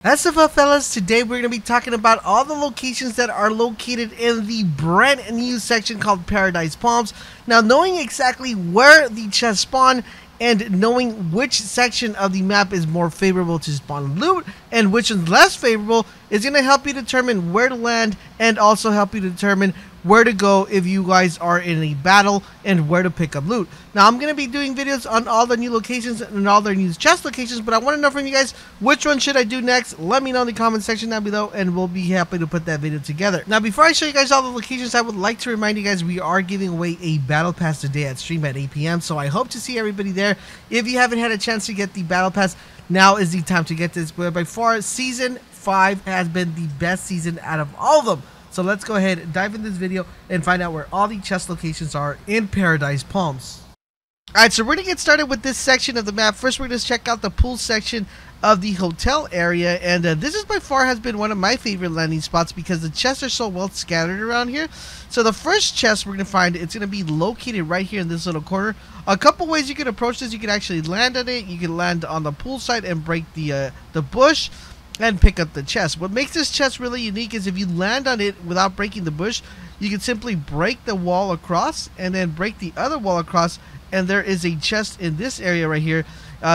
That's about, fellas. Today we're going to be talking about all the locations that are located in the brand new section called Paradise Palms. Now, knowing exactly where the chests spawn and knowing which section of the map is more favorable to spawn loot and which is less favorable is going to help you determine where to land and also help you determine where to go if you guys are in a battle and where to pick up loot. Now, I'm going to be doing videos on all the new locations and all their new chest locations, but I want to know from you guys, which one should I do next? Let me know in the comment section down below and we'll be happy to put that video together. Now, before I show you guys all the locations, I would like to remind you guys we are giving away a battle pass today at stream at 8 p.m. So I hope to see everybody there. If you haven't had a chance to get the battle pass, now is the time to get this. But by far, season 5 has been the best season out of all of them. So let's go ahead and dive in this video and find out where all the chest locations are in Paradise Palms. Alright, so we're going to get started with this section of the map. First, we're going to check out the pool section of the hotel area. And this is by far has been one of my favorite landing spots because the chests are so well scattered around here. So the first chest we're going to find, it's going to be located right here in this little corner. A couple ways you can approach this. You can actually land on it. You can land on the pool side and break the bush and pick up the chest. What makes this chest really unique is if you land on it without breaking the bush, you can simply break the wall across and then break the other wall across, and there is a chest in this area right here.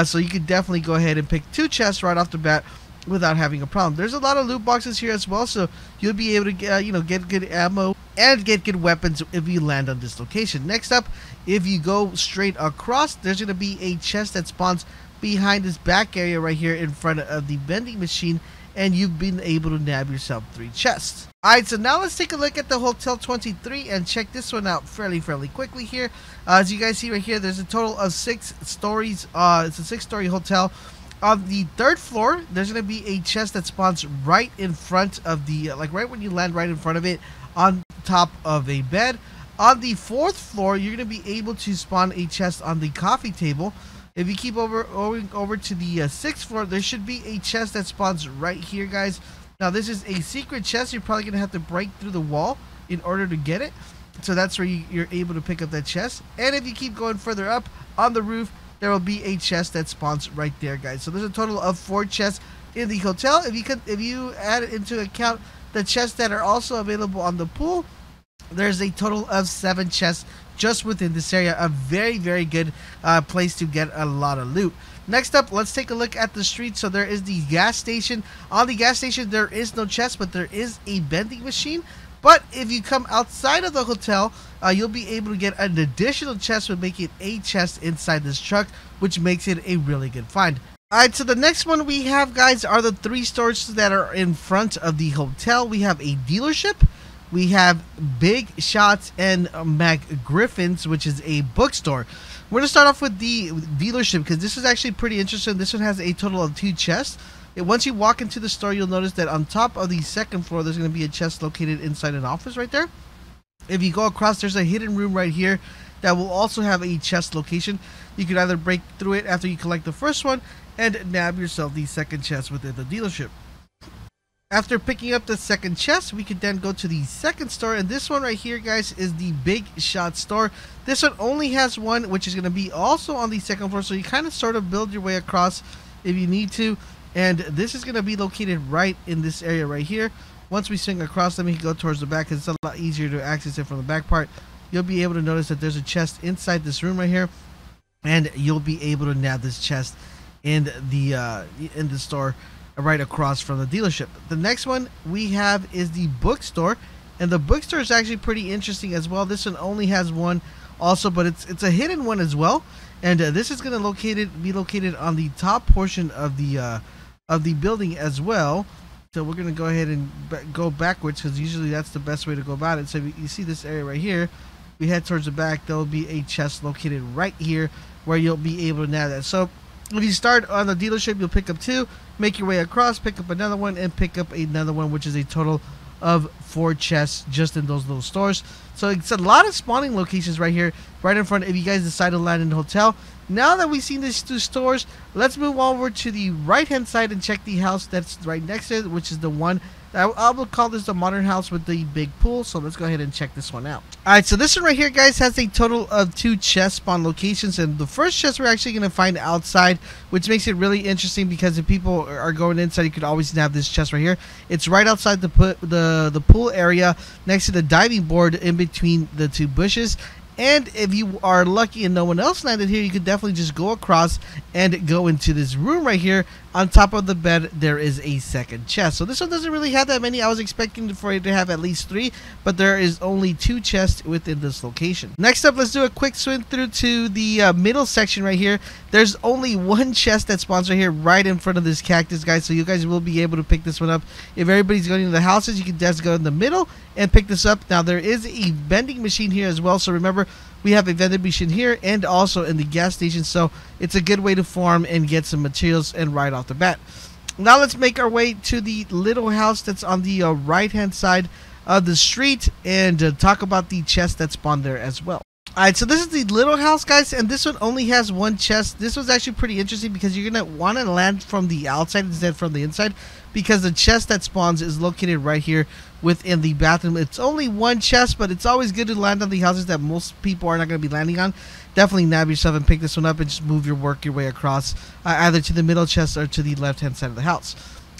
So you could definitely go ahead and pick 2 chests right off the bat without having a problem. There's a lot of loot boxes here as well, so you'll be able to get good ammo and get good weapons if you land on this location. Next up, if you go straight across, there's going to be a chest that spawns behind this back area right here in front of the vending machine, and you've been able to nab yourself 3 chests. Alright, so now let's take a look at the Hotel 23 and check this one out fairly quickly here. As you guys see right here, there's a total of 6 stories. It's a 6-story hotel. On the 3rd floor, there's going to be a chest that spawns right in front of the, like right when you land right in front of it, on top of a bed. On the 4th floor, you're going to be able to spawn a chest on the coffee table. If you keep over to the 6th floor, there should be a chest that spawns right here, guys. Now, this is a secret chest. You're probably going to have to break through the wall in order to get it. So that's where you're able to pick up that chest. And if you keep going further up on the roof, there will be a chest that spawns right there, guys. So there's a total of 4 chests in the hotel. If you add into account the chests that are also available on the pool, there's a total of 7 chests just within this area. A very good place to get a lot of loot. Next up, let's take a look at the street. So there is the gas station. On the gas station, there is no chest, but there is a vending machine. But if you come outside of the hotel, you'll be able to get an additional chest, would make it a chest inside this truck, which makes it a really good find. Alright, so the next one we have, guys, are the 3 stores that are in front of the hotel. We have a dealership, we have Big Shots, and Mac Griffin's, which is a bookstore. We're going to start off with the dealership because this is actually pretty interesting. This one has a total of 2 chests. Once you walk into the store, you'll notice that on top of the 2nd floor, there's going to be a chest located inside an office right there. If you go across, there's a hidden room right here that will also have a chest location. You can either break through it after you collect the first one and nab yourself the 2nd chest within the dealership. After picking up the 2nd chest, we can then go to the 2nd store, and this one right here, guys, is the Big Shot store. This one only has 1, which is going to be also on the 2nd floor, so you kind of sort of build your way across if you need to, and this is going to be located right in this area right here. Once we swing across, let me go towards the back because it's a lot easier to access it from the back part. You'll be able to notice that there's a chest inside this room right here, and you'll be able to nab this chest in the store right across from the dealership. The next one we have is the bookstore, and the bookstore is actually pretty interesting as well. This one only has 1 also, but it's a hidden one as well, and this is going to be located on the top portion of the building as well. So we're going to go ahead and go backwards because usually that's the best way to go about it. So you see this area right here, we head towards the back, there will be a chest located right here where you'll be able to nab that. So if you start on the dealership, you'll pick up 2, make your way across, pick up another one, and pick up another one, which is a total of 4 chests just in those little stores. So it's a lot of spawning locations right here right in front if you guys decide to land in the hotel. Now that we've seen these 2 stores, let's move over to the right hand side and check the house that's right next to it, which is the one I will call this the modern house with the big pool. So let's go ahead and check this one out. Alright, so this one right here, guys, has a total of 2 chest spawn locations, and the first chest we're actually going to find outside, which makes it really interesting because if people are going inside, you could always have this chest right here. It's right outside the pool area, next to the diving board in between the 2 bushes. And if you are lucky and no one else landed here, you could definitely just go across and go into this room right here. On top of the bed, there is a second chest. So this one doesn't really have that many. I was expecting for it to have at least 3, but there is only 2 chests within this location. Next up, let's do a quick swim through to the middle section right here. There's only 1 chest that spawns right here, right in front of this cactus, guys. So you guys will be able to pick this one up. If everybody's going to the houses, you can just go in the middle and pick this up. Now, there is a vending machine here as well. So remember, we have a vending machine here and also in the gas station, so it's a good way to farm and get some materials and right off the bat. Now let's make our way to the little house that's on the right hand side of the street and talk about the chest that spawned there as well. Alright, so this is the little house, guys, and this one only has 1 chest. This was actually pretty interesting because you're going to want to land from the outside instead from the inside, because the chest that spawns is located right here within the bathroom. It's only 1 chest, but it's always good to land on the houses that most people are not going to be landing on. Definitely nab yourself and pick this one up and just move your way across, either to the middle chest or to the left hand side of the house.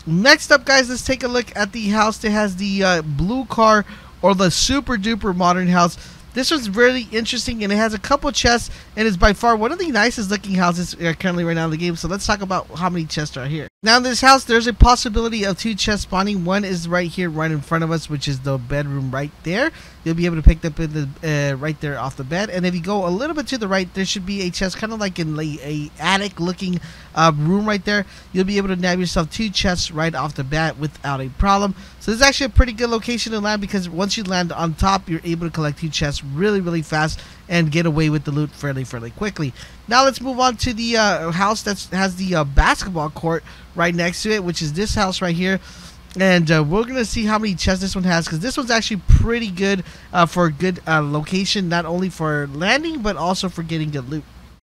Next up, guys, let's take a look at the house that has the blue car, or the super duper modern house. This one's really interesting, and it has a couple chests, and it's by far one of the nicest looking houses currently right now in the game. So let's talk about how many chests are here. Now in this house, there's a possibility of 2 chests spawning. One is right here, right in front of us, which is the bedroom right there. You'll be able to pick up in the right there off the bed. And if you go a little bit to the right, there should be a chest, kind of like in a attic looking room right there. You'll be able to nab yourself 2 chests right off the bat without a problem. So this is actually a pretty good location to land, because once you land on top, you're able to collect 2 chests really fast and get away with the loot fairly quickly. Now let's move on to the house that has the basketball court right next to it, which is this house right here. And we're going to see how many chests this one has, because this one's actually pretty good for a good location, not only for landing, but also for getting good loot.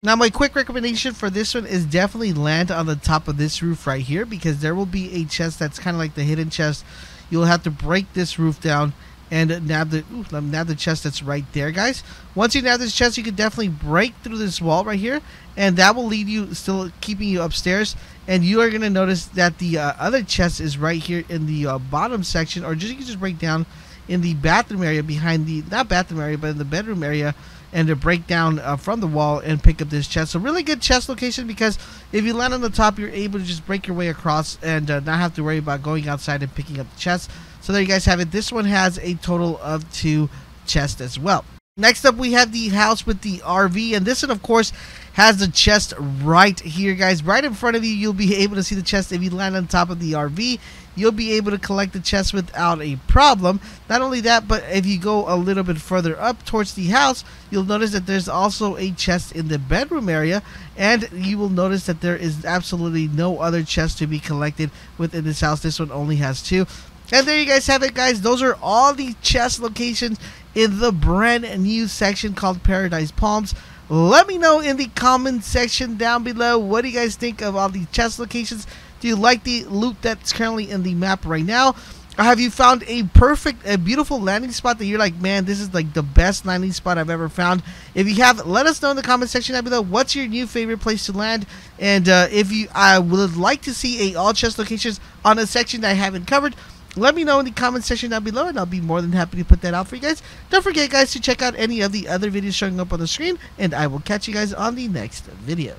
Now, my quick recommendation for this one is definitely land on the top of this roof right here, because there will be a chest that's kind of like the hidden chest. You'll have to break this roof down and nab the chest that's right there, guys. Once you nab this chest, you can definitely break through this wall right here, and that will lead you, still keeping you upstairs. And you are going to notice that the other chest is right here in the bottom section, or you can just break down in the bathroom area behind the, not bathroom area, but in the bedroom area, and to break down from the wall and pick up this chest. So really good chest location, because if you land on the top, you're able to just break your way across and not have to worry about going outside and picking up the chest. So there you guys have it. This one has a total of 2 chests as well. Next up, we have the house with the RV, and this one, of course, has the chest right here, guys. Right in front of you, you'll be able to see the chest. If you land on top of the RV, you'll be able to collect the chest without a problem. Not only that, but if you go a little bit further up towards the house, you'll notice that there's also a chest in the bedroom area, and you will notice that there is absolutely no other chest to be collected within this house. This one only has 2. And there you guys have it, guys. Those are all the chest locations in the brand new section called Paradise Palms. Let me know in the comment section down below, what do you guys think of all the chest locations? Do you like the loot that's currently in the map right now? Or have you found a beautiful landing spot that you're like, man, this is like the best landing spot I've ever found? If you have, let us know in the comment section down below. What's your new favorite place to land? And if you would like to see all chest locations on a section that I haven't covered, let me know in the comment section down below, and I'll be more than happy to put that out for you guys. Don't forget, guys, to check out any of the other videos showing up on the screen, and I will catch you guys on the next video.